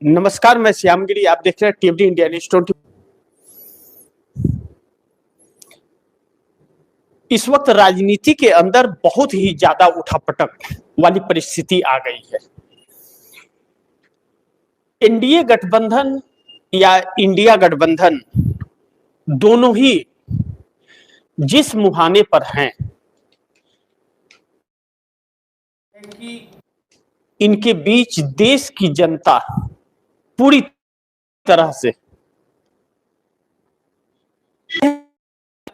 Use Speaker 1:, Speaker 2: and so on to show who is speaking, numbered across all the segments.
Speaker 1: नमस्कार, मैं श्यामगिरी। आप देख रहे हैं टीएमटी इंडिया न्यूज़ 24। इस वक्त राजनीति के अंदर बहुत ही ज्यादा उठापटक वाली परिस्थिति आ गई है। एनडीए गठबंधन या इंडिया गठबंधन दोनों ही जिस मुहाने पर हैं कि इनके बीच देश की जनता पूरी तरह से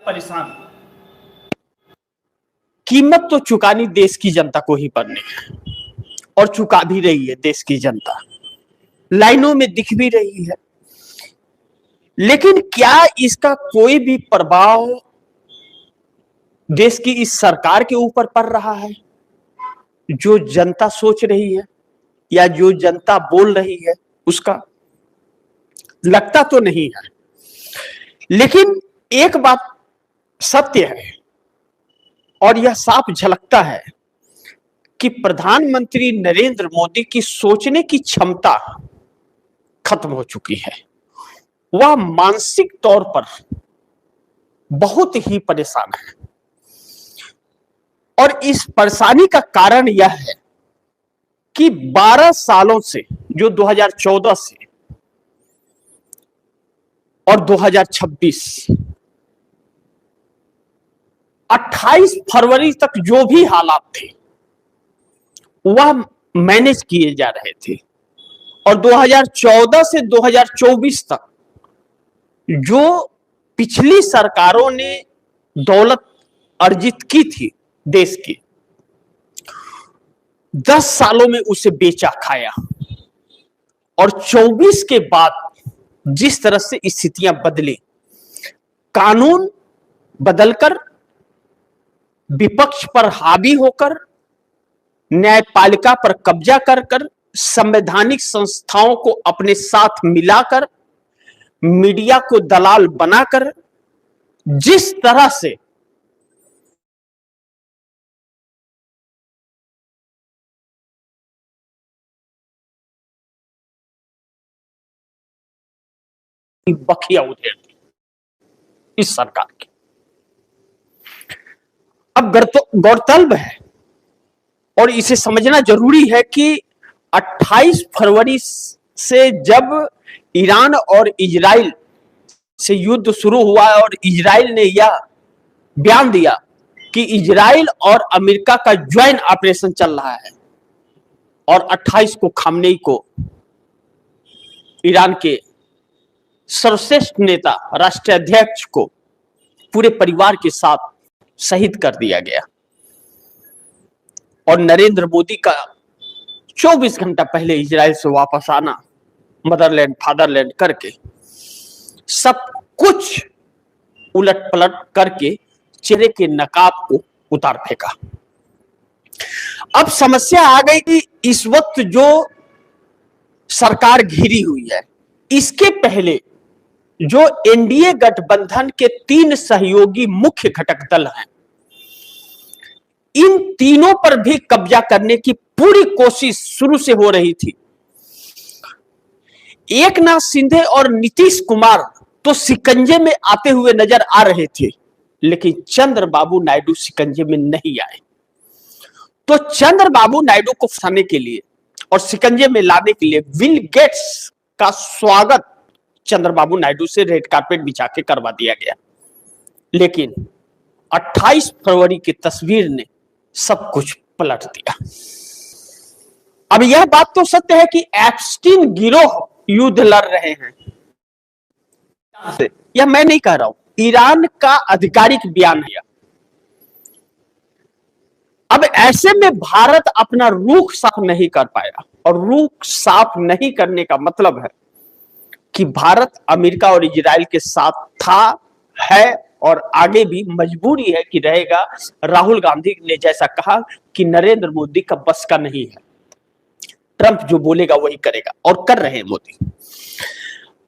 Speaker 1: परेशान। कीमत तो चुकानी देश की जनता को ही पड़नी है और चुका भी रही है। देश की जनता लाइनों में दिख भी रही है, लेकिन क्या इसका कोई भी प्रभाव देश की इस सरकार के ऊपर पड़ रहा है? जो जनता सोच रही है या जो जनता बोल रही है उसका लगता तो नहीं है। लेकिन एक बात सत्य है और यह साफ झलकता है कि प्रधानमंत्री नरेंद्र मोदी की सोचने की क्षमता खत्म हो चुकी है। वह मानसिक तौर पर बहुत ही परेशान है और इस परेशानी का कारण यह है कि 12 सालों से, जो 2014 से और 2026 28 फरवरी तक जो भी हालात थे वह मैनेज किए जा रहे थे और 2014 से 2024 तक जो पिछली सरकारों ने दौलत अर्जित की थी देश की, 10 सालों में उसे बेचा खाया। और 24 के बाद जिस तरह से स्थितियां बदली, कानून बदलकर, विपक्ष पर हावी होकर, न्यायपालिका पर कब्जा कर संवैधानिक संस्थाओं को अपने साथ मिलाकर, मीडिया को दलाल बनाकर, जिस तरह से बखिया उधेड़ दी इस सरकार की। अब गौरतलब है और इसे समझना जरूरी है कि 28 फरवरी से जब ईरान और इजराइल से युद्ध शुरू हुआ और इजराइल ने यह बयान दिया कि इजराइल और अमेरिका का ज्वाइंट ऑपरेशन चल रहा है और 28 को खामनेई को, ईरान के सर्वश्रेष्ठ नेता, राष्ट्राध्यक्ष को पूरे परिवार के साथ शहीद कर दिया गया और नरेंद्र मोदी का 24 घंटा पहले इजराइल से वापस आना, मदरलैंड फादरलैंड करके सब कुछ उलट पलट करके चेहरे के नकाब को उतार फेंका। अब समस्या आ गई कि इस वक्त जो सरकार घिरी हुई है, इसके पहले जो एनडीए गठबंधन के 3 सहयोगी मुख्य घटक दल हैं, इन तीनों पर भी कब्जा करने की पूरी कोशिश शुरू से हो रही थी। एकनाथ शिंदे और नीतीश कुमार तो शिकंजे में आते हुए नजर आ रहे थे, लेकिन चंद्रबाबू नायडू शिकंजे में नहीं आए। तो चंद्रबाबू नायडू को फंसाने के लिए और शिकंजे में लाने के लिए बिल गेट्स का स्वागत चंद्रबाबू नायडू से रेड कार्पेट बिछा के करवा दिया गया। लेकिन 28 फरवरी की तस्वीर ने सब कुछ पलट दिया। अब यह बात तो सत्य है कि एप्स्टीन गिरोह युद्ध लड़ रहे हैं, यह मैं नहीं कह रहा हूं, ईरान का आधिकारिक बयान है। अब ऐसे में भारत अपना रुख साफ नहीं कर पाएगा और रुख साफ नहीं करने का मतलब है कि भारत अमेरिका और इजराइल के साथ था, है और आगे भी मजबूरी है कि रहेगा। राहुल गांधी ने जैसा कहा कि नरेंद्र मोदी का बस का नहीं है, ट्रंप जो बोलेगा वही करेगा और कर रहे हैं मोदी।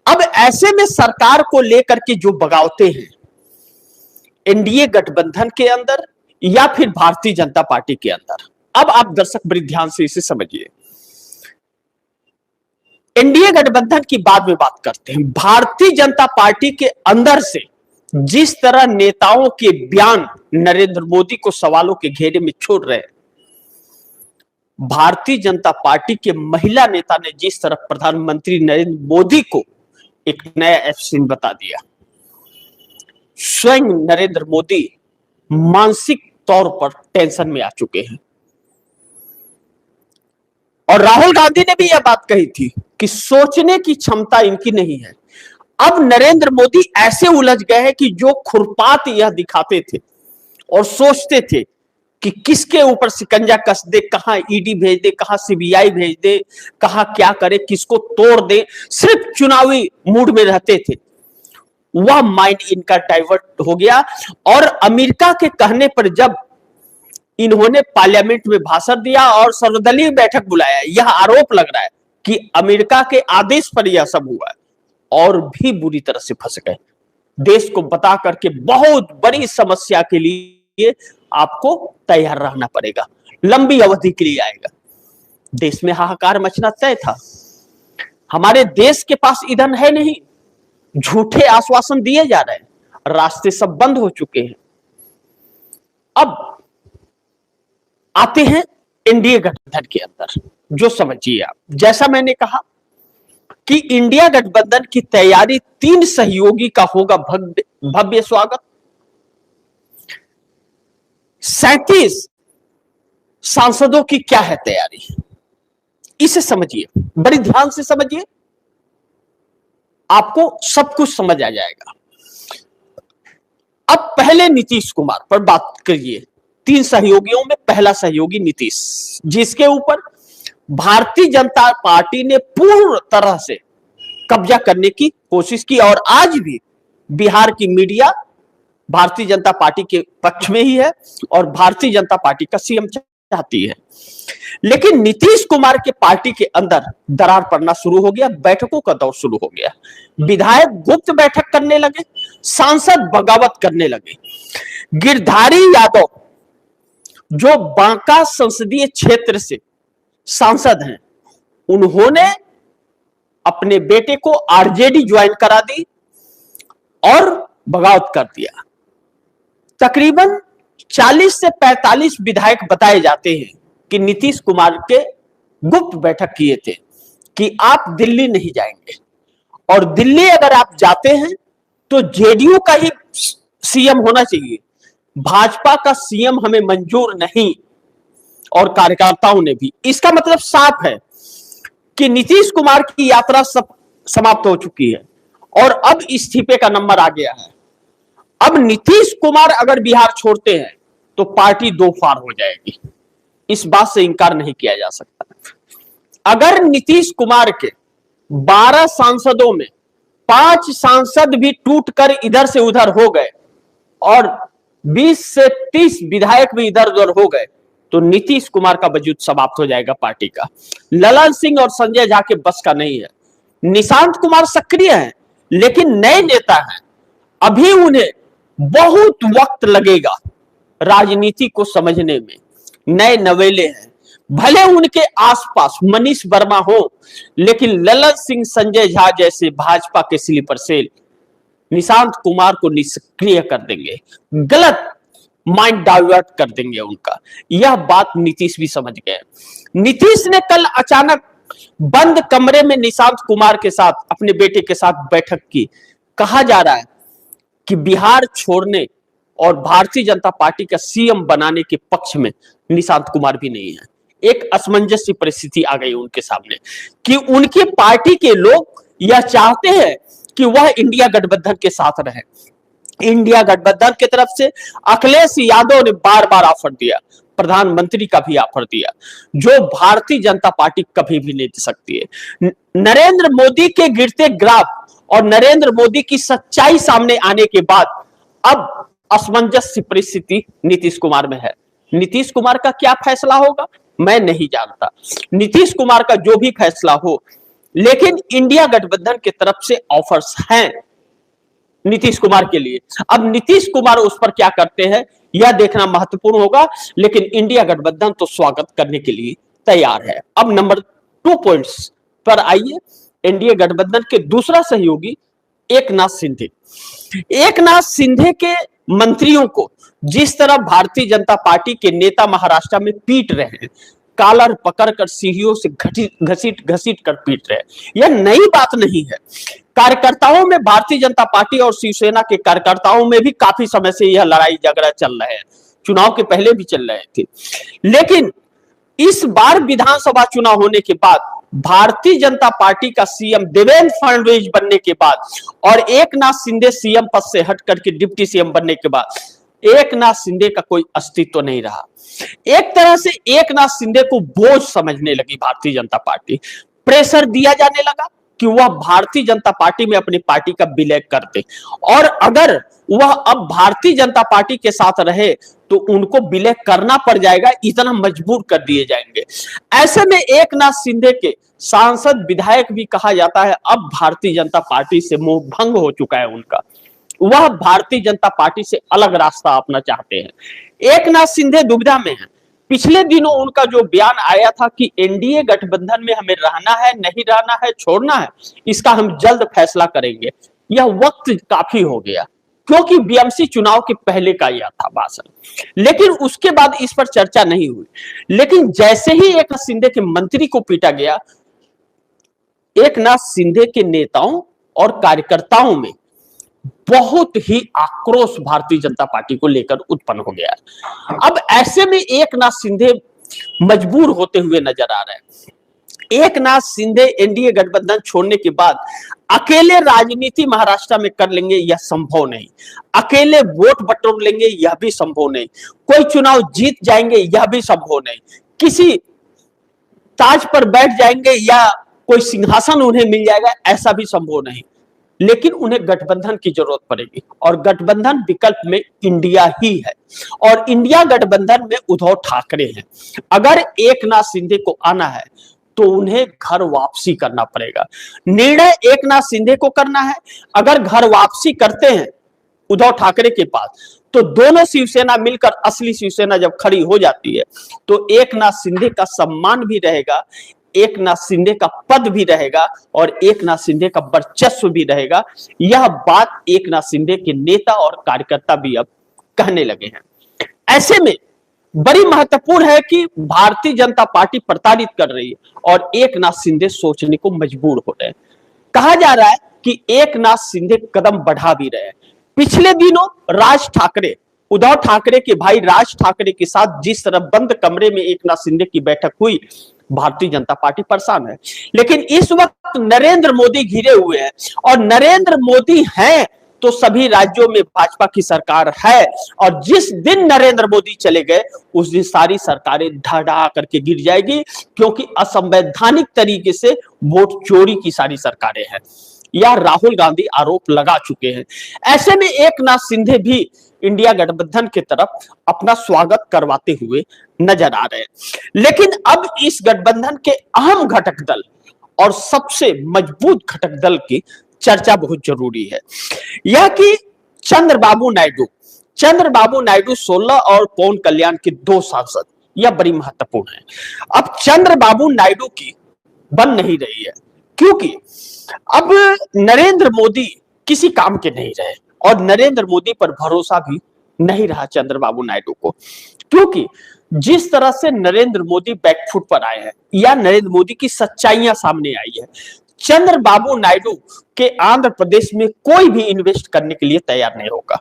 Speaker 1: अब ऐसे में सरकार को लेकर के जो बगावते हैं एनडीए गठबंधन के अंदर या फिर भारतीय जनता पार्टी के अंदर, अब आप दर्शक बड़े ध्यान से इसे समझिए। एनडीए गठबंधन की बाद में बात करते हैं। भारतीय जनता पार्टी के अंदर से जिस तरह नेताओं के बयान नरेंद्र मोदी को सवालों के घेरे में छोड़ रहे हैं, भारतीय जनता पार्टी के महिला नेता ने जिस तरह प्रधानमंत्री नरेंद्र मोदी को एक नया एफसीन बता दिया, स्वयं नरेंद्र मोदी मानसिक तौर पर टेंशन में आ चुके हैं। और राहुल गांधी ने भी यह बात कही थी कि सोचने की क्षमता इनकी नहीं है। अब नरेंद्र मोदी ऐसे उलझ गए हैं कि जो खुरपात यह दिखाते थे और सोचते थे कि किसके ऊपर शिकंजा कस दे, कहां ईडी भेज दे, कहां सीबीआई भेज दे, कहां क्या करे, किसको तोड़ दे, सिर्फ चुनावी मूड में रहते थे। वह माइंड इनका डाइवर्ट हो गया और अमेरिका के कहने पर जब इन्होंने पार्लियामेंट में भाषण दिया और सर्वदलीय बैठक बुलाया, यह आरोप लग रहा है कि अमेरिका के आदेश पर यह सब हुआ है, और भी बुरी तरह से फंस गए। देश को बता करके बहुत बड़ी समस्या के लिए आपको तैयार रहना पड़ेगा, लंबी अवधि के लिए आएगा। देश में हाहाकार मचना तय था। हमारे देश के पास ईंधन है नहीं, झूठे आश्वासन दिए जा रहे हैं, रास्ते सब बंद हो चुके हैं। अब आते हैं एनडीए गठबंधन के अंदर, जो समझिए आप, जैसा मैंने कहा कि इंडिया गठबंधन की तैयारी 3 सहयोगी का होगा भव्य स्वागत। 37 सांसदों की क्या है तैयारी, इसे समझिए, बड़ी ध्यान से समझिए, आपको सब कुछ समझ आ जाएगा। अब पहले नीतीश कुमार पर बात करिए। 3 सहयोगियों में पहला सहयोगी नीतीश, जिसके ऊपर भारतीय जनता पार्टी ने पूर्ण तरह से कब्जा करने की कोशिश की, और आज भी बिहार की मीडिया भारतीय जनता पार्टी के पक्ष में ही है और भारतीय जनता पार्टी का सीएम चाहती है। लेकिन नीतीश कुमार के पार्टी के अंदर दरार पड़ना शुरू हो गया, बैठकों का दौर शुरू हो गया, विधायक गुप्त बैठक करने लगे, सांसद बगावत करने लगे। गिरधारी यादव जो बांका संसदीय क्षेत्र से सांसद हैं, उन्होंने अपने बेटे को आरजेडी ज्वाइन करा दी और बगावत कर दिया। तकरीबन 40 से 45 विधायक बताए जाते हैं कि नीतीश कुमार के गुप्त बैठक किए थे कि आप दिल्ली नहीं जाएंगे, और दिल्ली अगर आप जाते हैं तो जेडीयू का ही सीएम होना चाहिए, भाजपा का सीएम हमें मंजूर नहीं। और कार्यकर्ताओं ने भी, इसका मतलब साफ है कि नीतीश कुमार की यात्रा समाप्त हो चुकी है और अब इस्तीफे का नंबर आ गया है। अब नीतीश कुमार अगर बिहार छोड़ते हैं तो पार्टी दो फाड़ हो जाएगी, इस बात से इंकार नहीं किया जा सकता। अगर नीतीश कुमार के 12 सांसदों में 5 सांसद भी टूटकर इधर से उधर हो गए और 20 से 30 विधायक भी इधर उधर हो गए तो नीतीश कुमार का वजूद समाप्त हो जाएगा पार्टी का। ललन सिंह और संजय झा के बस का नहीं है। निशांत कुमार सक्रिय हैं लेकिन नए नेता हैं, अभी उन्हें बहुत वक्त लगेगा राजनीति को समझने में, नए नवेले हैं। भले उनके आसपास मनीष वर्मा हो, लेकिन ललन सिंह संजय झा जैसे भाजपा के स्लीपर सेल निशांत कुमार को निष्क्रिय कर देंगे, गलत माइंड डाइवर्ट कर देंगे उनका। यह बात नीतीश भी समझ गए। नीतीश ने कल अचानक बंद कमरे में निशांत कुमार के साथ, अपने बेटे के साथ बैठक की। कहा जा रहा है कि बिहार छोड़ने और भारतीय जनता पार्टी का सीएम बनाने के पक्ष में निशांत कुमार भी नहीं है। एक असमंजस परिस्थिति आ गई उनके सामने कि उनकी पार्टी के लोग यह चाहते हैं कि वह इंडिया गठबंधन के साथ रहे। इंडिया गठबंधन की तरफ से अखिलेश यादव ने बार बार ऑफर दिया, प्रधानमंत्री का भी ऑफर दिया, जो भारतीय जनता पार्टी कभी भी नहीं दे सकती है। नरेंद्र मोदी के गिरते ग्राफ और नरेंद्र मोदी की सच्चाई सामने आने के बाद अब असमंजस परिस्थिति नीतीश कुमार में है। नीतीश कुमार का क्या फैसला होगा मैं नहीं जानता, नीतीश कुमार का जो भी फैसला हो, लेकिन इंडिया गठबंधन की तरफ से ऑफर्स हैं नीतीश कुमार के लिए। अब नीतीश कुमार उस पर क्या करते हैं यह देखना महत्वपूर्ण होगा, लेकिन इंडिया गठबंधन तो स्वागत करने के लिए तैयार है। अब नंबर 2 पॉइंट्स पर आइए एनडीए गठबंधन के दूसरा सहयोगी एकनाथ शिंदे। एकनाथ शिंदे के मंत्रियों को जिस तरह भारतीय जनता पार्टी के नेता महाराष्ट्र में पीट रहे हैं, कालर पकड़कर सीढ़ियों से घसीट घसीट कर पीट रहे हैं, यह नई बात नहीं है। कार्यकर्ताओं में, भारतीय जनता पार्टी और शिवसेना के कार्यकर्ताओं में भी काफी समय से यह लड़ाई झगड़ा चल रहे हैं, चुनाव के पहले भी चल रहे थे। लेकिन इस बार विधानसभा चुनाव होने के बाद, भारतीय जनता पार्टी का सीएम देवेंद्र फडणवीस बनने के बाद और एकनाथ शिंदे सीएम पद से हट करके डिप्टी सीएम बनने के बाद एकनाथ शिंदे का कोई अस्तित्व नहीं रहा। एक तरह से एकनाथ शिंदे को बोझ समझने लगी भारतीय जनता पार्टी। प्रेशर दिया जाने लगा कि वह भारतीय जनता पार्टी में अपनी पार्टी का विलय कर दे, और अगर वह अब भारतीय जनता पार्टी के साथ रहे तो उनको विलय करना पड़ जाएगा, इतना मजबूर कर दिए जाएंगे। ऐसे में एकनाथ शिंदे के सांसद विधायक भी कहा जाता है अब भारतीय जनता पार्टी से मोह भंग हो चुका है उनका, वह भारतीय जनता पार्टी से अलग रास्ता अपना चाहते हैं। एकनाथ शिंदे दुविधा में है। पिछले दिनों उनका जो बयान आया था कि एनडीए गठबंधन में हमें रहना है, नहीं रहना है, छोड़ना है, इसका हम जल्द फैसला करेंगे, यह वक्त काफी हो गया, क्योंकि बीएमसी चुनाव के पहले का यह था भाषण। लेकिन उसके बाद इस पर चर्चा नहीं हुई। लेकिन जैसे ही एकनाथ शिंदे के मंत्री को पीटा गया, एकनाथ शिंदे के नेताओं और कार्यकर्ताओं में बहुत ही आक्रोश भारतीय जनता पार्टी को लेकर उत्पन्न हो गया। अब ऐसे में एकनाथ शिंदे मजबूर होते हुए नजर आ रहे हैं। एकनाथ शिंदे एनडीए गठबंधन छोड़ने के बाद अकेले राजनीति महाराष्ट्र में कर लेंगे, यह संभव नहीं। अकेले वोट बटोर लेंगे, यह भी संभव नहीं। कोई चुनाव जीत जाएंगे, यह भी संभव नहीं। किसी ताज पर बैठ जाएंगे या कोई सिंहासन उन्हें मिल जाएगा, ऐसा भी संभव नहीं। लेकिन उन्हें गठबंधन की जरूरत पड़ेगी, और गठबंधन विकल्प में इंडिया ही है, और इंडिया गठबंधन में उद्धव ठाकरे हैं। अगर एकनाथ शिंदे को आना है तो उन्हें घर वापसी करना पड़ेगा। निर्णय एकनाथ शिंदे को करना है। अगर घर वापसी करते हैं उद्धव ठाकरे के पास, तो दोनों शिवसेना मिलकर असली शिवसेना जब खड़ी हो जाती है तो एकनाथ शिंदे का सम्मान भी रहेगा, एकनाथ शिंदे का पद भी रहेगा, और एकनाथ शिंदे का वर्चस्व भी रहेगा। यह बात एकनाथ शिंदे के नेता और कार्यकर्ता भी अब कहने लगे हैं। ऐसे में बड़ी महत्वपूर्ण है कि भारतीय जनता पार्टी प्रताड़ित कर रही है और एकनाथ शिंदे सोचने को मजबूर हो रहे हैं। कहा जा रहा है कि एकनाथ शिंदे कदम बढ़ा भी रहे हैं। पिछले दिनों राज ठाकरे, उद्धव ठाकरे के भाई राज ठाकरे के साथ जिस तरह बंद कमरे में एकनाथ शिंदे की बैठक हुई, भारतीय जनता पार्टी परेशान है। लेकिन इस वक्त नरेंद्र मोदी घिरे हुए हैं, और नरेंद्र मोदी हैं तो सभी राज्यों में भाजपा की सरकार है, और जिस दिन नरेंद्र मोदी चले गए उस दिन सारी सरकारें ढह करके गिर जाएगी, क्योंकि असंवैधानिक तरीके से वोट चोरी की सारी सरकारें हैं। यह राहुल गांधी आरोप लगा चुके हैं। ऐसे में एकनाथ शिंदे भी इंडिया गठबंधन की तरफ अपना स्वागत करवाते हुए नजर आ रहे हैं। लेकिन अब इस गठबंधन के अहम घटक दल और सबसे मजबूत घटक दल की चर्चा बहुत जरूरी है। यह कि चंद्रबाबू नायडू 16 और पवन कल्याण के 2 सांसद, यह बड़ी महत्वपूर्ण है। अब चंद्रबाबू नायडू की बन नहीं रही है, क्योंकि अब नरेंद्र मोदी किसी काम के नहीं रहे, और नरेंद्र मोदी पर भरोसा भी नहीं रहा चंद्रबाबू नायडू को, क्योंकि जिस तरह से नरेंद्र मोदी बैकफुट पर आए हैं या नरेंद्र मोदी की सच्चाइयां सामने आई है, चंद्रबाबू नायडू के आंध्र प्रदेश में कोई भी इन्वेस्ट करने के लिए तैयार नहीं होगा,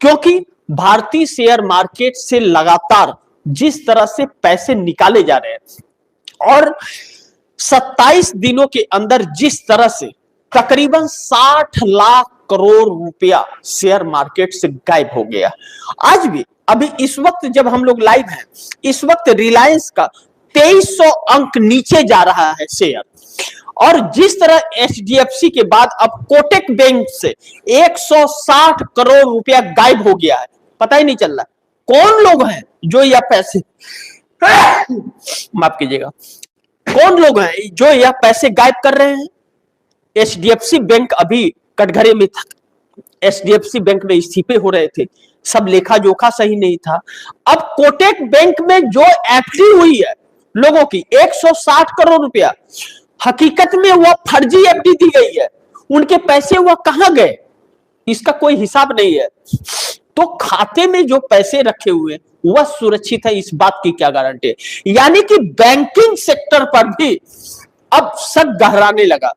Speaker 1: क्योंकि भारतीय शेयर मार्केट से लगातार जिस तरह से पैसे निकाले जा रहे हैं, और 27 दिनों के अंदर जिस तरह से तकरीबन 60 लाख करोड़ रुपया शेयर मार्केट से गायब हो गया। आज भी अभी इस वक्त जब हम लोग लाइव हैं, इस वक्त रिलायंस का 2300 अंक नीचे जा रहा है शेयर, और जिस तरह एचडीएफसी के बाद अब कोटक बैंक से 160 करोड़ रुपया गायब हो गया है, पता ही नहीं चल रहा कौन लोग हैं जो यह पैसे माफ कीजिएगा, कौन लोग हैं जो यह पैसे गायब कर रहे हैं। एचडीएफसी बैंक अभी कटघरे में था, एचडीएफसी बैंक में इस्तीफे हो रहे थे, सब लेखा जोखा सही नहीं था। अब कोटक बैंक में जो एफडी हुई है लोगों की 160 करोड़ रुपया, हकीकत में वह फर्जी एफडी दी गई है, उनके पैसे वह कहां गए इसका कोई हिसाब नहीं है। तो खाते में जो पैसे रखे हुए वह सुरक्षित है, इस बात की क्या गारंटी है। यानी कि बैंकिंग सेक्टर पर भी अब शक गहराने लगा।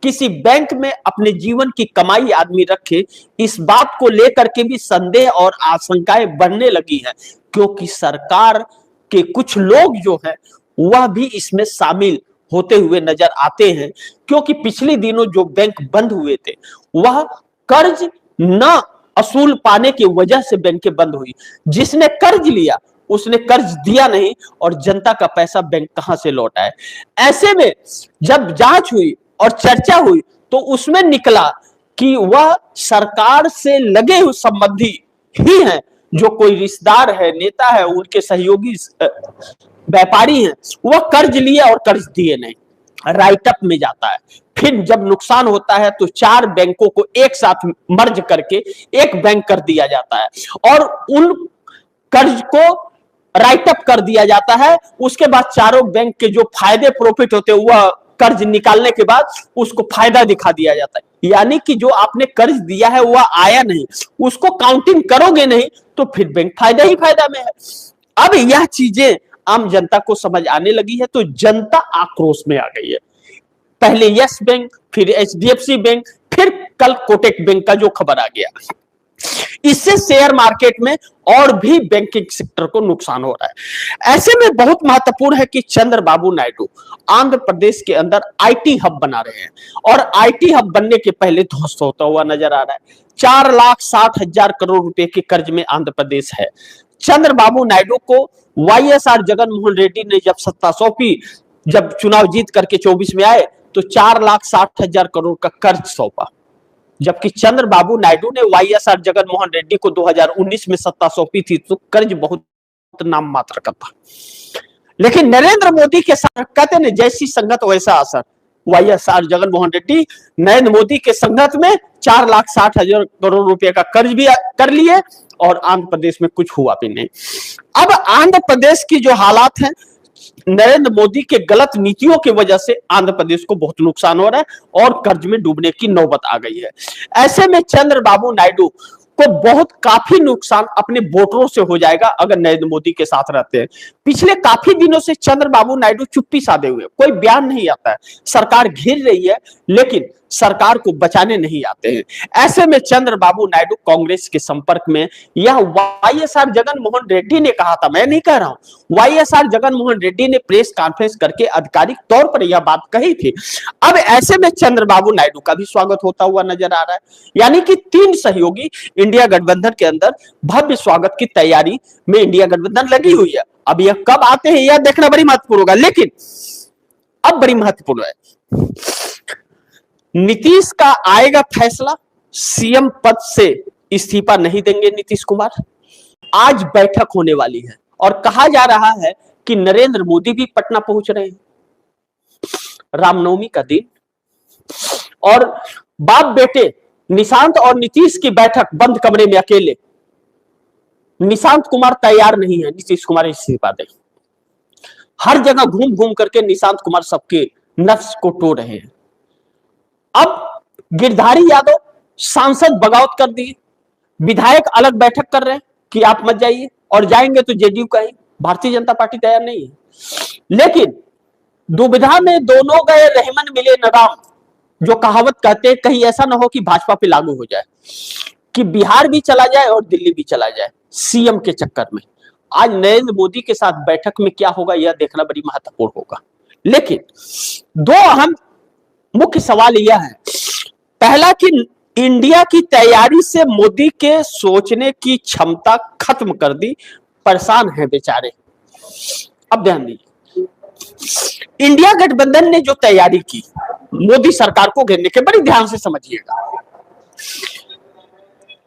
Speaker 1: किसी बैंक में अपने जीवन की कमाई आदमी रखे, इस बात को लेकर के भी संदेह और आशंकाएं बढ़ने लगी हैं, क्योंकि सरकार के कुछ लोग जो है वह भी इसमें शामिल होते हुए नजर आते हैं। क्योंकि पिछले दिनों जो बैंक बंद हुए थे वह कर्ज न असूल पाने की वजह से बैंकें बंद हुई। जिसने कर्ज लिया उसने कर्ज दिया नहीं, और जनता का पैसा बैंक कहां से लौटाए। ऐसे में जब जांच हुई और चर्चा हुई तो उसमें निकला कि वह सरकार से लगे हुए संबंधी ही हैं, जो कोई रिश्तेदार है, नेता है, उनके सहयोगी व्यापारी हैं, वह कर्ज लिए और कर्ज दिए नहीं, राइटअप में जाता है। फिर जब नुकसान होता है तो 4 बैंकों को एक साथ मर्ज करके एक बैंक कर दिया जाता है और उन कर्ज को राइटअप कर दिया जाता है। उसके बाद चारों बैंक के जो फायदे प्रॉफिट होते हैं वह कर्ज निकालने के बाद उसको फायदा दिखा दिया जाता है। यानी कि जो आपने कर्ज दिया है वह आया नहीं, उसको काउंटिंग करोगे नहीं तो फिर बैंक फायदा ही फायदा में है। अब यह चीजें आम जनता को समझ आने लगी है तो जनता आक्रोश में आ गई है। पहले यस बैंक, फिर एचडीएफसी बैंक, फिर कल कोटक बैंक का जो खबर आ गया, इससे शेयर मार्केट में और भी बैंकिंग सेक्टर को नुकसान हो रहा है। ऐसे में बहुत महत्वपूर्ण है कि चंद्रबाबू नायडू आंध्र प्रदेश के अंदर आईटी हब बना रहे हैं और आईटी हब बनने के पहले ध्वस्त होता हुआ नजर आ रहा है। 4,60,000 करोड़ रुपए के कर्ज में आंध्र प्रदेश है। चंद्रबाबू नायडू को वाईएसआर जगन मोहन रेड्डी ने जब सत्ता सौंपी, जब चुनाव जीत करके 24 में आए तो 4,60,000 करोड़ का कर्ज सौंपा, जबकि चंद्रबाबू नायडू ने वाईएसआर जगन मोहन रेड्डी को 2019 में सत्ता सौंपी थी तो कर्ज बहुत नाम मात्र का था। लेकिन नरेंद्र मोदी के साथ कहते हैं जैसी संगत वैसा असर। वाईएसआर जगन मोहन रेड्डी नरेंद्र मोदी के संगत में 4,60,000 करोड़ रुपए का कर्ज भी कर लिए और आंध्र प्रदेश में कुछ हुआ भी नहीं। अब आंध्र प्रदेश की जो हालात है, नरेंद्र मोदी के गलत नीतियों की वजह से आंध्र प्रदेश को बहुत नुकसान हो रहा है और कर्ज में डूबने की नौबत आ गई है। ऐसे में चंद्रबाबू नायडू को बहुत काफी नुकसान अपने वोटरों से हो जाएगा अगर नरेंद्र मोदी के साथ रहते हैं। पिछले काफी दिनों से चंद्रबाबू नायडू चुप्पी साधे हुए, कोई बयान नहीं आता है। सरकार घिर रही है लेकिन सरकार को बचाने नहीं आते हैं। ऐसे में चंद्रबाबू नायडू कांग्रेस के संपर्क में, यह वाईएसआर जगन मोहन रेड्डी ने कहा था, मैं नहीं कह रहा हूं, वाईएसआर जगन मोहन रेड्डी ने प्रेस कॉन्फ्रेंस करके आधिकारिक तौर पर यह बात कही थी। अब ऐसे में चंद्रबाबू नायडू का भी स्वागत होता हुआ नजर आ रहा है। यानी कि 3 सहयोगी इंडिया गठबंधन के अंदर भव्य स्वागत की तैयारी में इंडिया गठबंधन लगी हुई है। अब यह कब आते हैं यह देखना बड़ी महत्वपूर्ण होगा। लेकिन अब बड़ी महत्वपूर्ण है, नीतीश का आएगा फैसला, सीएम पद से इस्तीफा नहीं देंगे नीतीश कुमार। आज बैठक होने वाली है और कहा जा रहा है कि नरेंद्र मोदी भी पटना पहुंच रहे हैं, रामनवमी का दिन, और बाप बेटे निशांत और नीतीश की बैठक बंद कमरे में अकेले। निशांत कुमार तैयार नहीं है नीतीश कुमार इस्तीफा दे। हर जगह घूम घूम करके निशांत कुमार सबके नफ्स को टो रहे हैं। अब गिरधारी यादव सांसद बगावत कर दिए, विधायक अलग बैठक कर रहे हैं कि आप मत जाइए, और जाएंगे तो जेडीयू का ही, भारतीय जनता पार्टी तैयार नहीं है। लेकिन दुविधा में दोनों गए रहमन मिले नदाम, जो कहावत कहते हैं, कहीं ऐसा ना हो कि भाजपा पे लागू हो जाए, कि बिहार भी चला जाए और दिल्ली भी चला जाए सीएम के चक्कर में। आज नरेंद्र मोदी के साथ बैठक में क्या होगा यह देखना बड़ी महत्वपूर्ण होगा। लेकिन 2 अहम मुख्य सवाल यह है, पहला कि इंडिया की तैयारी से मोदी के सोचने की क्षमता खत्म कर दी, परेशान है बेचारे। अब ध्यान दीजिए, इंडिया गठबंधन ने जो तैयारी की मोदी सरकार को घेरने के, बड़ी ध्यान से समझिएगा,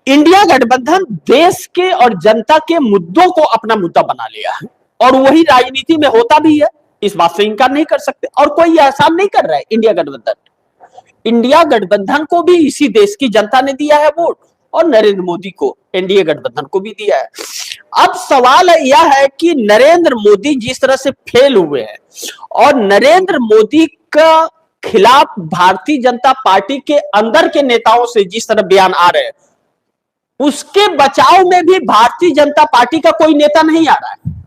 Speaker 1: इंडिया गठबंधन देश के और जनता के मुद्दों को अपना मुद्दा बना लिया है और वही राजनीति में होता भी है, इस बात से इनकार नहीं कर सकते। और कोई एहसान नहीं कर रहा है इंडिया गठबंधन। इंडिया गठबंधन को भी इसी देश की जनता ने दिया है वोट, और नरेंद्र मोदी को, एनडीए गठबंधन को भी दिया है। अब सवाल यह है कि नरेंद्र मोदी जिस तरह से फेल हुए हैं और नरेंद्र मोदी का खिलाफ भारतीय जनता पार्टी के अंदर के नेताओं से जिस तरह बयान आ रहे हैं, उसके बचाव में भी भारतीय जनता पार्टी का कोई नेता नहीं आ रहा है।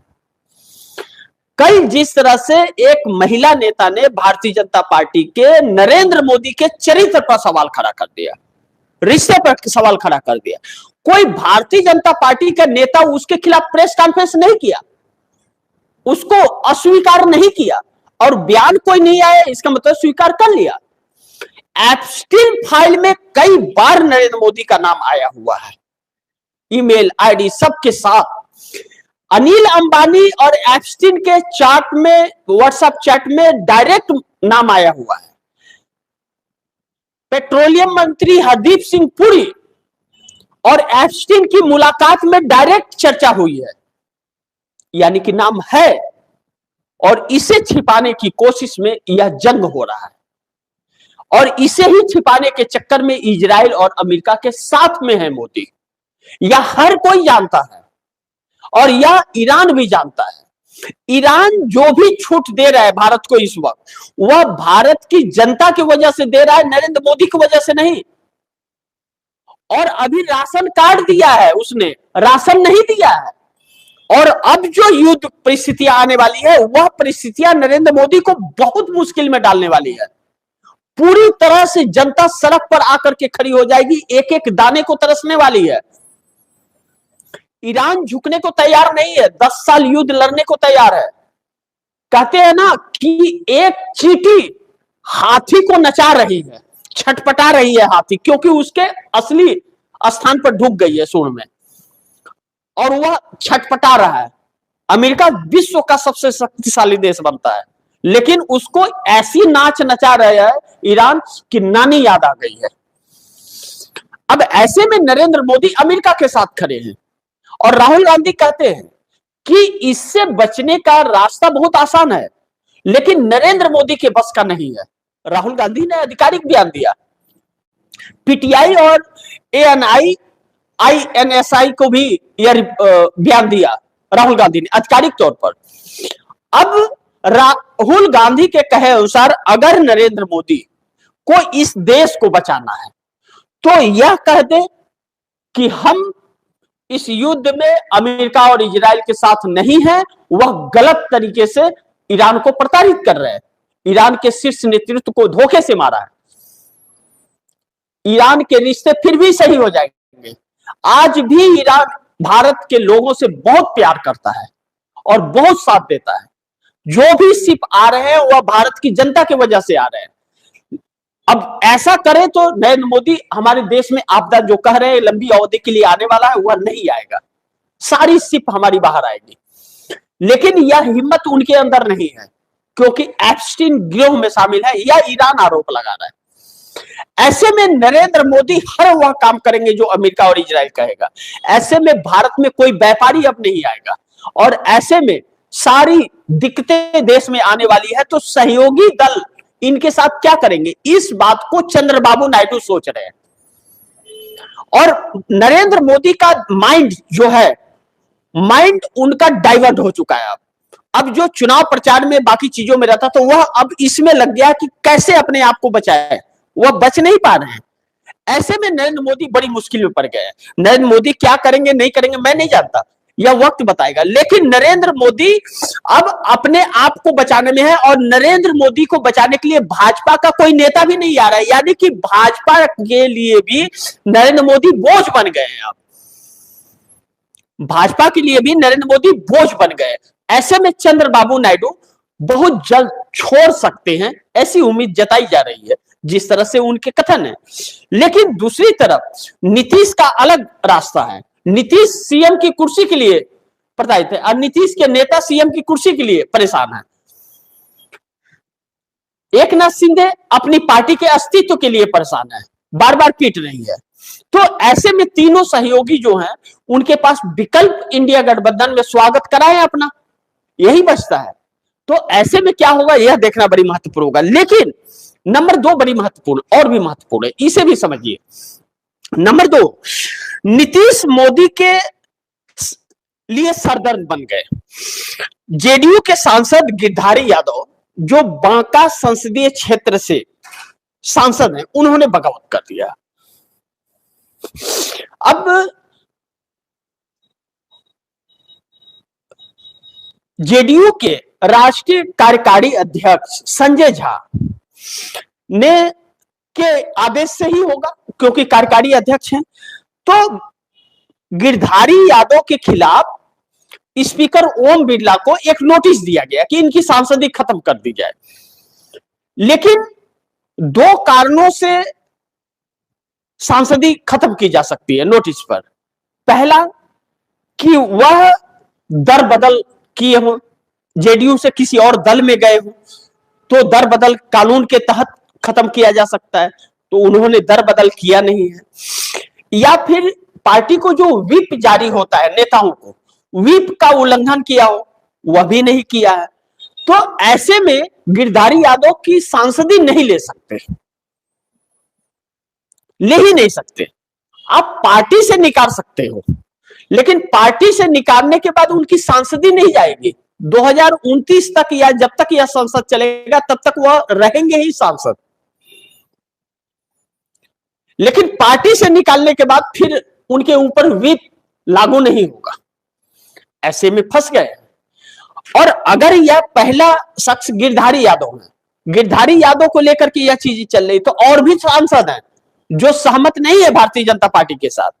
Speaker 1: कल जिस तरह से एक महिला नेता ने भारतीय जनता पार्टी के नरेंद्र मोदी के चरित्र पर सवाल खड़ा कर दिया, रिश्ते पर सवाल खड़ा कर दिया, कोई भारतीय जनता पार्टी का नेता उसके खिलाफ प्रेस कॉन्फ्रेंस नहीं किया, उसको अस्वीकार नहीं किया और बयान कोई नहीं आया, इसका मतलब स्वीकार कर लिया। एप्स्टीन फाइल में कई बार नरेंद्र मोदी का नाम आया हुआ है, ईमेल आईडी सबके साथ। अनिल अंबानी और एप्स्टीन के चैट में, व्हाट्सएप चैट में डायरेक्ट नाम आया हुआ है। पेट्रोलियम मंत्री हरदीप सिंह पुरी और एप्स्टीन की मुलाकात में डायरेक्ट चर्चा हुई है, यानी कि नाम है, और इसे छिपाने की कोशिश में यह जंग हो रहा है और इसे ही छिपाने के चक्कर में इजराइल और अमेरिका के साथ में है मोदी। यह हर कोई जानता है और यह ईरान भी जानता है। ईरान जो भी छूट दे रहा है भारत को इस वक्त, वह भारत की जनता की वजह से दे रहा है, नरेंद्र मोदी की वजह से नहीं। और अभी राशन कार्ड दिया है उसने, राशन नहीं दिया है। और अब जो युद्ध परिस्थितियां आने वाली है, वह परिस्थितियां नरेंद्र मोदी को बहुत मुश्किल में डालने वाली है। पूरी तरह से जनता सड़क पर आकर के खड़ी हो जाएगी, एक एक दाने को तरसने वाली है। ईरान झुकने को तैयार नहीं है, 10 साल युद्ध लड़ने को तैयार है। कहते हैं ना कि एक चींटी हाथी को नचा रही है, छटपटा रही है हाथी, क्योंकि उसके असली स्थान पर ढुक गई है सूंड में और वह छटपटा रहा है। अमेरिका विश्व का सबसे शक्तिशाली देश बनता है, लेकिन उसको ऐसी नाच नचा रहा है ईरान की नानी याद आ गई है। अब ऐसे में नरेंद्र मोदी अमेरिका के साथ खड़े हैं और राहुल गांधी कहते हैं कि इससे बचने का रास्ता बहुत आसान है, लेकिन नरेंद्र मोदी के बस का नहीं है। राहुल गांधी ने आधिकारिक बयान दिया, पीटीआई और एएनआई आईएनएसआई को भी यह बयान दिया राहुल गांधी ने आधिकारिक तौर पर। अब राहुल गांधी के कहे अनुसार अगर नरेंद्र मोदी को इस देश को बचाना है तो यह कह दे कि हम इस युद्ध में अमेरिका और इजराइल के साथ नहीं है, वह गलत तरीके से ईरान को प्रताड़ित कर रहे हैं, ईरान के शीर्ष नेतृत्व को धोखे से मारा है। ईरान के रिश्ते फिर भी सही हो जाएंगे। आज भी ईरान भारत के लोगों से बहुत प्यार करता है और बहुत साथ देता है। जो भी शिप आ रहे हैं वह भारत की जनता की वजह से आ रहे हैं। अब ऐसा करें तो नरेंद्र मोदी हमारे देश में आपदा जो कह रहे हैं लंबी अवधि के लिए आने वाला है, वह नहीं आएगा, सारी शिप हमारी बाहर आएगी। लेकिन यह हिम्मत उनके अंदर नहीं है, क्योंकि एप्स्टीन गिरोह में शामिल है, यह ईरान आरोप लगा रहा है। ऐसे में नरेंद्र मोदी हर वह काम करेंगे जो अमेरिका और इजराइल कहेगा। ऐसे में भारत में कोई व्यापारी अब नहीं आएगा और ऐसे में सारी दिक्कतें देश में आने वाली है। तो सहयोगी दल इनके साथ क्या करेंगे, इस बात को चंद्रबाबू नायडू सोच रहे हैं। और नरेंद्र मोदी का माइंड जो है, माइंड उनका डाइवर्ट हो चुका है। अब जो चुनाव प्रचार में बाकी चीजों में रहता तो वह अब इसमें लग गया कि कैसे अपने आप को बचाए, वह बच नहीं पा रहे हैं। ऐसे में नरेंद्र मोदी बड़ी मुश्किल में पड़ गए हैं। नरेंद्र मोदी क्या करेंगे नहीं करेंगे मैं नहीं जानता, यह वक्त बताएगा। लेकिन नरेंद्र मोदी अब अपने आप को बचाने में है और नरेंद्र मोदी को बचाने के लिए भाजपा का कोई नेता भी नहीं आ रहा है, यानी कि भाजपा के लिए भी नरेंद्र मोदी बोझ बन गए हैं। अब भाजपा के लिए भी नरेंद्र मोदी बोझ बन गए। ऐसे में चंद्रबाबू नायडू बहुत जल्द छोड़ सकते हैं, ऐसी उम्मीद जताई जा रही है जिस तरह से उनके कथन है। लेकिन दूसरी तरफ नीतीश का अलग रास्ता है। नीतीश सीएम की कुर्सी के लिए प्रताड़ित है और नीतीश के नेता सीएम की कुर्सी के लिए परेशान है। एकनाथ शिंदे अपनी पार्टी के अस्तित्व के लिए परेशान है, बार बार पीट रही है। तो ऐसे में तीनों सहयोगी जो हैं उनके पास विकल्प इंडिया गठबंधन में स्वागत कराएं अपना, यही बचता है। तो ऐसे में क्या होगा यह देखना बड़ी महत्वपूर्ण होगा। लेकिन नंबर 2 बड़ी महत्वपूर्ण और भी महत्वपूर्ण है, इसे भी समझिए। नंबर 2, नीतीश मोदी के लिए सरदर्द बन गए। जेडीयू के सांसद गिरधारी यादव जो बांका संसदीय क्षेत्र से सांसद हैं, उन्होंने बगावत कर दिया। अब जेडीयू के राष्ट्रीय कार्यकारी अध्यक्ष संजय झा ने के आदेश से ही होगा, क्योंकि कार्यकारी अध्यक्ष हैं, तो गिरधारी यादव के खिलाफ स्पीकर ओम बिरला को एक नोटिस दिया गया कि इनकी सांसदी खत्म कर दी जाए। लेकिन दो कारणों से सांसदी खत्म की जा सकती है नोटिस पर। पहला कि वह दर बदल किए हो, जेडीयू से किसी और दल में गए हो, तो दर बदल कानून के तहत खत्म किया जा सकता है, तो उन्होंने दर बदल किया नहीं है। या फिर पार्टी को जो व्हिप जारी होता है नेताओं को, व्हिप का उल्लंघन किया हो, वह भी नहीं किया है। तो ऐसे में गिरधारी यादव की सांसदी नहीं ले सकते, ले ही नहीं सकते। आप पार्टी से निकाल सकते हो, लेकिन पार्टी से निकालने के बाद उनकी सांसदी नहीं जाएगी। 2029 तक या जब तक यह संसद चलेगा तब तक वह रहेंगे ही सांसद, लेकिन पार्टी से निकालने के बाद फिर उनके ऊपर व्हिप लागू नहीं होगा। ऐसे में फंस गए। और अगर यह पहला शख्स गिरधारी यादव है, गिरधारी यादव को लेकर के यह चीज चल रही, तो और भी सांसद हैं जो सहमत नहीं है भारतीय जनता पार्टी के साथ,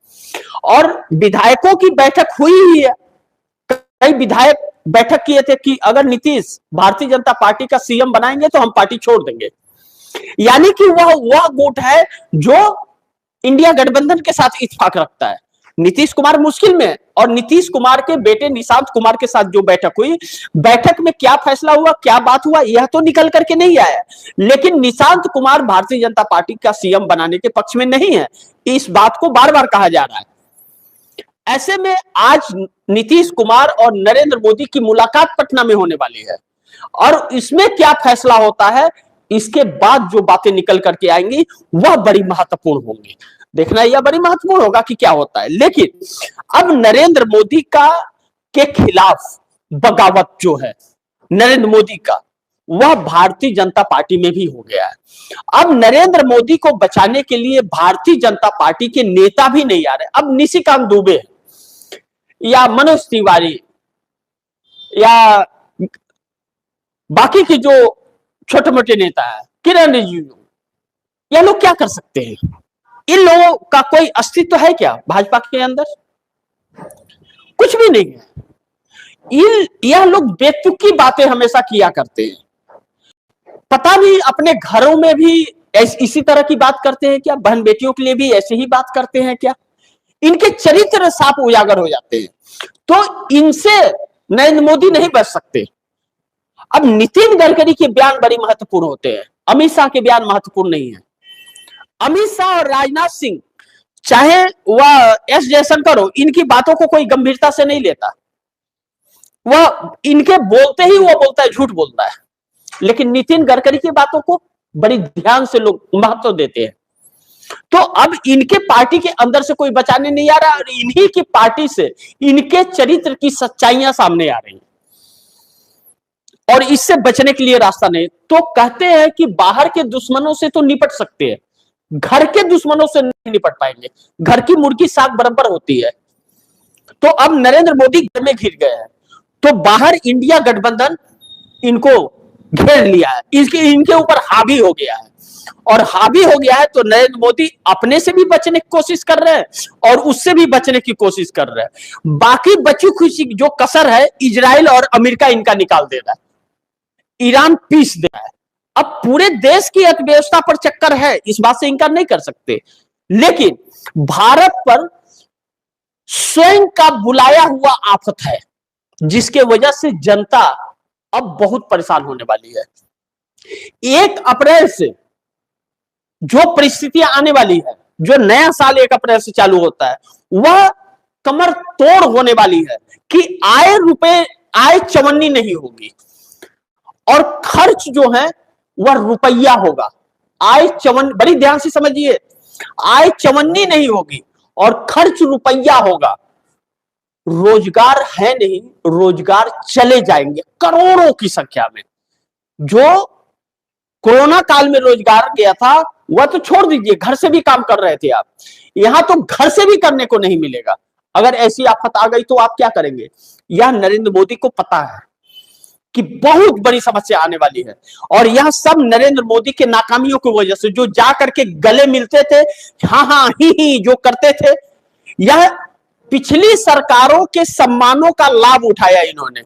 Speaker 1: और विधायकों की बैठक हुई ही है। कई विधायक बैठक किए थे कि अगर नीतीश भारतीय जनता पार्टी का सीएम बनाएंगे तो हम पार्टी छोड़ देंगे। यानी कि वह गुट है जो इंडिया गठबंधन के साथ इत्तेफाक रखता है। नीतीश कुमार मुश्किल में है, और नीतीश कुमार के बेटे निशांत कुमार के साथ जो बैठक हुई, बैठक में क्या फैसला हुआ, क्या बात हुआ, यह तो निकल करके नहीं आया। लेकिन निशांत कुमार भारतीय जनता पार्टी का सीएम बनाने के पक्ष में नहीं है, इस बात को बार बार कहा जा रहा है। ऐसे में आज नीतीश कुमार और नरेंद्र मोदी की मुलाकात पटना में होने वाली है, और इसमें क्या फैसला होता है, इसके बाद जो बातें निकल करके आएंगी वह बड़ी महत्वपूर्ण होंगी। देखना यह बड़ी महत्वपूर्ण होगा कि क्या होता है। लेकिन अब नरेंद्र मोदी के खिलाफ बगावत जो है नरेंद्र मोदी का, वह भारतीय जनता पार्टी में भी हो गया है। अब नरेंद्र मोदी को बचाने के लिए भारतीय जनता पार्टी के नेता भी नहीं आ रहे। अब निशिकांत दुबे या मनोज तिवारी या बाकी के जो छोटे मोटे नेता है, किरण रिजिजू, ये लोग क्या कर सकते हैं? इन लोगों का कोई अस्तित्व है क्या भाजपा के अंदर? कुछ भी नहीं है। यह लोग बेतुकी बातें हमेशा किया करते हैं। पता नहीं अपने घरों में भी इसी तरह की बात करते हैं क्या? बहन बेटियों के लिए भी ऐसे ही बात करते हैं क्या? इनके चरित्र साफ उजागर हो जाते हैं। तो इनसे नरेंद्र मोदी नहीं बच सकते। अब नितिन गडकरी के बयान बड़ी महत्वपूर्ण होते हैं, अमित शाह के बयान महत्वपूर्ण नहीं है। अमित शाह और राजनाथ सिंह, चाहे वह एस जयशंकर हो, इनकी बातों को कोई गंभीरता से नहीं लेता। वह इनके बोलते ही वो बोलता है, झूठ बोलता है। लेकिन नितिन गडकरी की बातों को बड़ी ध्यान से लोग महत्व देते हैं। तो अब इनके पार्टी के अंदर से कोई बचाने नहीं आ रहा, और इन्हीं की पार्टी से इनके चरित्र की सच्चाइयां सामने आ रही हैं, और इससे बचने के लिए रास्ता नहीं। तो कहते हैं कि बाहर के दुश्मनों से तो निपट सकते हैं, घर के दुश्मनों से नहीं निपट पाएंगे। घर की मुर्गी साग बराबर होती है। तो अब नरेंद्र मोदी घर में घिर गए हैं, तो बाहर इंडिया गठबंधन इनको घेर लिया है, इनके ऊपर हावी हो गया है। और हावी हो गया है तो नरेंद्र मोदी अपने से भी बचने की कोशिश कर रहे हैं और उससे भी बचने की कोशिश कर रहे हैं। बाकी बची खुशी जो कसर है, इजराइल और अमेरिका इनका निकाल दे रहा है, ईरान पीस दे रहा है। अब पूरे देश की अर्थव्यवस्था पर चक्कर है, इस बात से इनकार नहीं कर सकते। लेकिन भारत पर स्वयं का बुलाया हुआ आफत है, जिसके वजह से जनता अब बहुत परेशान होने वाली है। 1 अप्रैल से जो परिस्थितियां आने वाली है, जो नया साल 1 अप्रैल से चालू होता है, वह कमर तोड़ होने वाली है कि आय चवन्नी नहीं होगी और खर्च जो है वह रुपया होगा। आय चवन्नी, बड़ी ध्यान से समझिए, आय चवन्नी नहीं होगी और खर्च रुपया होगा। रोजगार है नहीं, रोजगार चले जाएंगे करोड़ों की संख्या में। जो कोरोना काल में रोजगार गया था वह तो छोड़ दीजिए, घर से भी काम कर रहे थे आप, यहां तो घर से भी करने को नहीं मिलेगा। अगर ऐसी आफत आ गई तो आप क्या करेंगे? यह नरेंद्र मोदी को पता है कि बहुत बड़ी समस्या आने वाली है, और यह सब नरेंद्र मोदी के नाकामियों की वजह से, जो जा करके गले मिलते थे, हाँ हाँ ही जो करते थे, यह पिछली सरकारों के सम्मानों का लाभ उठाया इन्होंने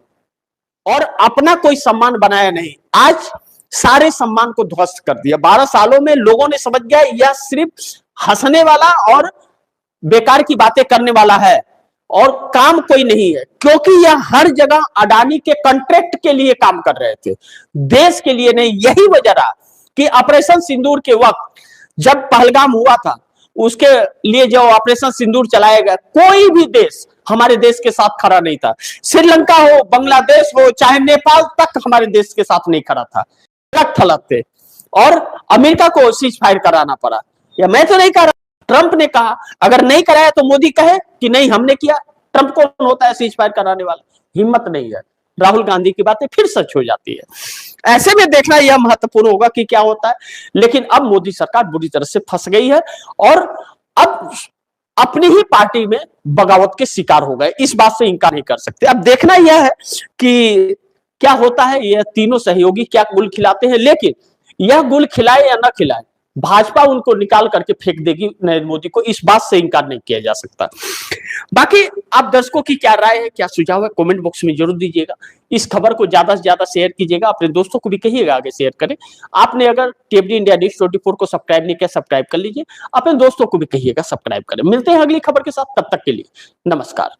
Speaker 1: और अपना कोई सम्मान बनाया नहीं। आज सारे सम्मान को ध्वस्त कर दिया। 12 सालों में लोगों ने समझ गया यह सिर्फ हंसने वाला और बेकार की बातें करने वाला है और काम कोई नहीं है, क्योंकि यह हर जगह अडानी के कॉन्ट्रैक्ट के लिए काम कर रहे थे, देश के लिए नहीं। यही वजह रहा कि ऑपरेशन सिंदूर के वक्त जब पहलगाम हुआ था, उसके लिए जो ऑपरेशन सिंदूर चलाया गया, कोई भी देश हमारे देश के साथ खड़ा नहीं था। श्रीलंका हो, बांग्लादेश हो, चाहे नेपाल तक हमारे देश के साथ नहीं खड़ा था, थलग थे, और अमेरिका को सीज फायर कराना पड़ा। या मैं तो नहीं कर रहा, ट्रंप ने कहा, अगर नहीं कराया तो मोदी कहे कि नहीं हमने किया। ट्रंप कौन होता है सीज फायर कराने वाला? हिम्मत नहीं है। राहुल गांधी की बातें फिर सच हो जाती है। ऐसे में देखना यह महत्वपूर्ण होगा कि क्या होता है। लेकिन अब मोदी सरकार बुरी तरह से फंस गई है और अब अपनी ही पार्टी में बगावत के शिकार हो गए, इस बात से इनकार नहीं कर सकते। अब देखना यह है कि क्या होता है, यह तीनों सहयोगी क्या गुल खिलाते हैं। लेकिन यह गुल खिलाए या ना खिलाए, भाजपा उनको निकाल करके फेंक देगी नरेंद्र मोदी को, इस बात से इनकार नहीं किया जा सकता। बाकी आप दर्शकों की क्या राय है, क्या सुझाव है, कमेंट बॉक्स में जरूर दीजिएगा। इस खबर को ज्यादा से ज्यादा शेयर कीजिएगा, अपने दोस्तों को भी कहिएगा आगे शेयर करें। आपने अगर टीएफडी इंडिया न्यूज़ 24 को सब्सक्राइब नहीं किया, सब्सक्राइब कर लीजिए, अपने दोस्तों को भी कहिएगा सब्सक्राइब करें। मिलते हैं अगली खबर के साथ, तब तक के लिए नमस्कार।